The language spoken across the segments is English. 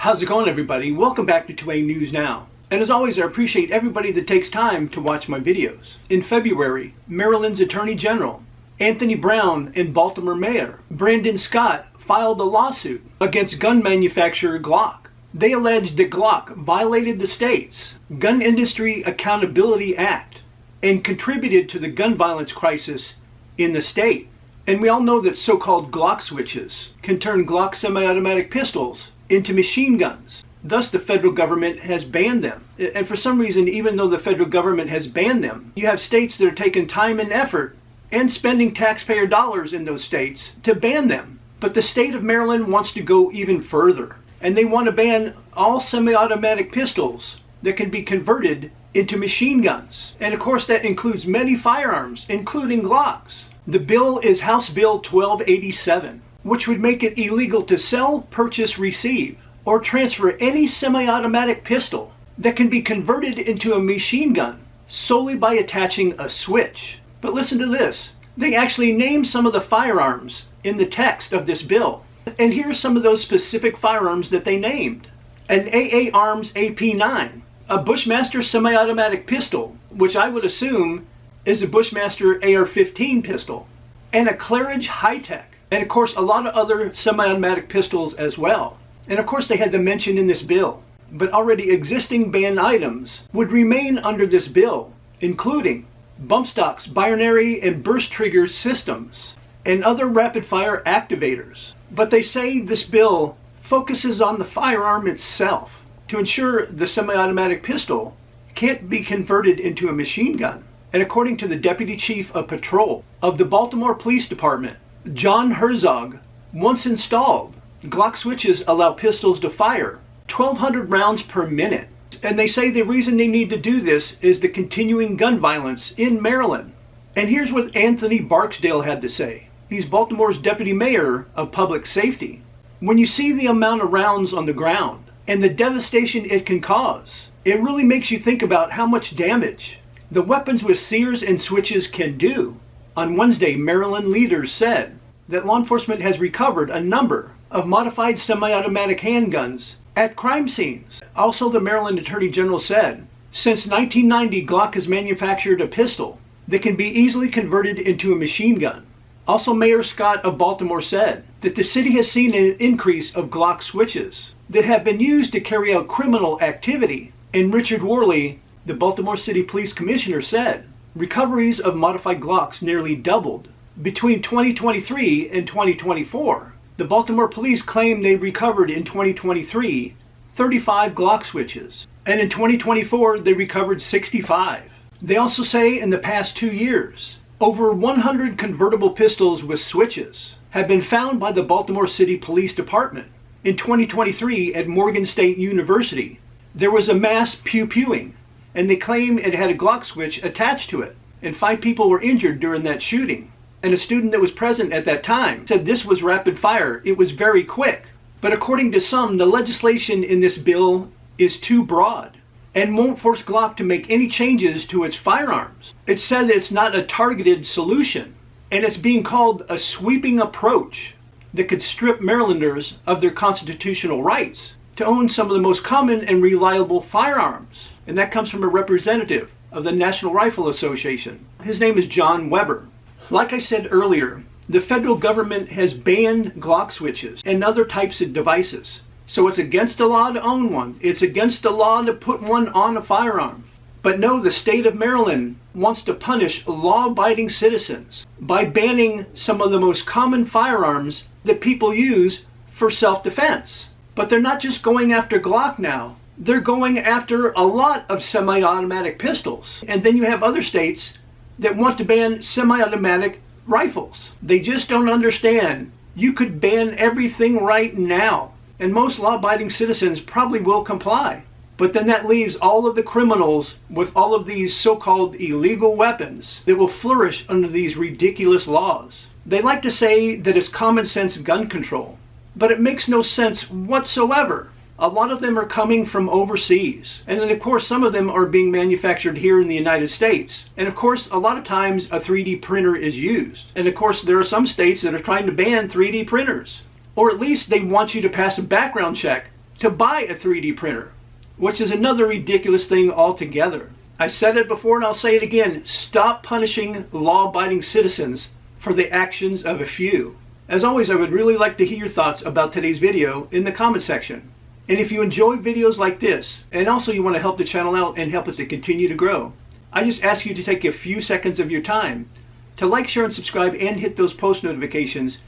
How's it going, everybody? Welcome back to 2A News Now. And as always, I appreciate everybody that takes time to watch my videos. In February, Maryland's Attorney General, Anthony Brown, and Baltimore Mayor Brandon Scott filed a lawsuit against gun manufacturer Glock. They alleged that Glock violated the state's Gun Industry Accountability Act and contributed to the gun violence crisis in the state. And we all know that so-called Glock switches can turn Glock semi-automatic pistols into machine guns. Thus, the federal government has banned them. And for some reason, even though the federal government has banned them, you have states that are taking time and effort and spending taxpayer dollars in those states to ban them. But the state of Maryland wants to go even further. And they want to ban all semi-automatic pistols that can be converted into machine guns. And of course, that includes many firearms, including Glocks. The bill is House Bill 1287, which would make it illegal to sell, purchase, receive, or transfer any semi-automatic pistol that can be converted into a machine gun solely by attaching a switch. But listen to this. They actually name some of the firearms in the text of this bill. And here's some of those specific firearms that they named. An AA Arms AP9, a Bushmaster semi-automatic pistol, which I would assume is a Bushmaster AR-15 pistol, and a Claridge High-Tech, and of course a lot of other semi-automatic pistols as well. And of course they had to mention in this bill, but already existing banned items would remain under this bill, including bump stocks, binary and burst trigger systems, and other rapid-fire activators. But they say this bill focuses on the firearm itself to ensure the semi-automatic pistol can't be converted into a machine gun. And according to the Deputy Chief of Patrol of the Baltimore Police Department, John Herzog, once installed, Glock switches allow pistols to fire 1,200 rounds per minute. And they say the reason they need to do this is the continuing gun violence in Maryland. And here's what Anthony Barksdale had to say. He's Baltimore's Deputy Mayor of Public Safety. When you see the amount of rounds on the ground and the devastation it can cause, it really makes you think about how much damage the weapons with sears and switches can do. On Wednesday, Maryland leaders said that law enforcement has recovered a number of modified semi-automatic handguns at crime scenes. Also, the Maryland Attorney General said, since 1990, Glock has manufactured a pistol that can be easily converted into a machine gun. Also, Mayor Scott of Baltimore said that the city has seen an increase of Glock switches that have been used to carry out criminal activity. And Richard Worley, the Baltimore City Police Commissioner, said recoveries of modified Glocks nearly doubled between 2023 and 2024. The Baltimore police claim they recovered in 2023 35 Glock switches, and in 2024 they recovered 65. They also say in the past 2 years, over 100 convertible pistols with switches have been found by the Baltimore City Police Department. In 2023 at Morgan State University, there was a mass pew-pewing, and they claim it had a Glock switch attached to it, and 5 people were injured during that shooting. And a student that was present at that time said this was rapid fire. It was very quick. But according to some, the legislation in this bill is too broad and won't force Glock to make any changes to its firearms. It said that it's not a targeted solution, and it's being called a sweeping approach that could strip Marylanders of their constitutional rights to own some of the most common and reliable firearms. And that comes from a representative of the National Rifle Association. His name is John Weber. Like I said earlier, the federal government has banned Glock switches and other types of devices. So it's against the law to own one. It's against the law to put one on a firearm. But no, the state of Maryland wants to punish law-abiding citizens by banning some of the most common firearms that people use for self-defense. But they're not just going after Glock now. They're going after a lot of semi-automatic pistols. And then you have other states that want to ban semi-automatic rifles. They just don't understand. You could ban everything right now, and most law-abiding citizens probably will comply. But then that leaves all of the criminals with all of these so-called illegal weapons that will flourish under these ridiculous laws. They like to say that it's common sense gun control, but it makes no sense whatsoever. A lot of them are coming from overseas. And then of course some of them are being manufactured here in the United States. And of course a lot of times a 3D printer is used. And of course there are some states that are trying to ban 3D printers. Or at least they want you to pass a background check to buy a 3D printer, which is another ridiculous thing altogether. I said it before and I'll say it again. Stop punishing law-abiding citizens for the actions of a few. As always, I would really like to hear your thoughts about today's video in the comment section. And if you enjoy videos like this, and also you want to help the channel out and help it to continue to grow, I just ask you to take a few seconds of your time to like, share, and subscribe and hit those post notifications.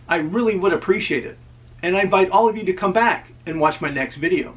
I really would appreciate it. And I invite all of you to come back and watch my next video.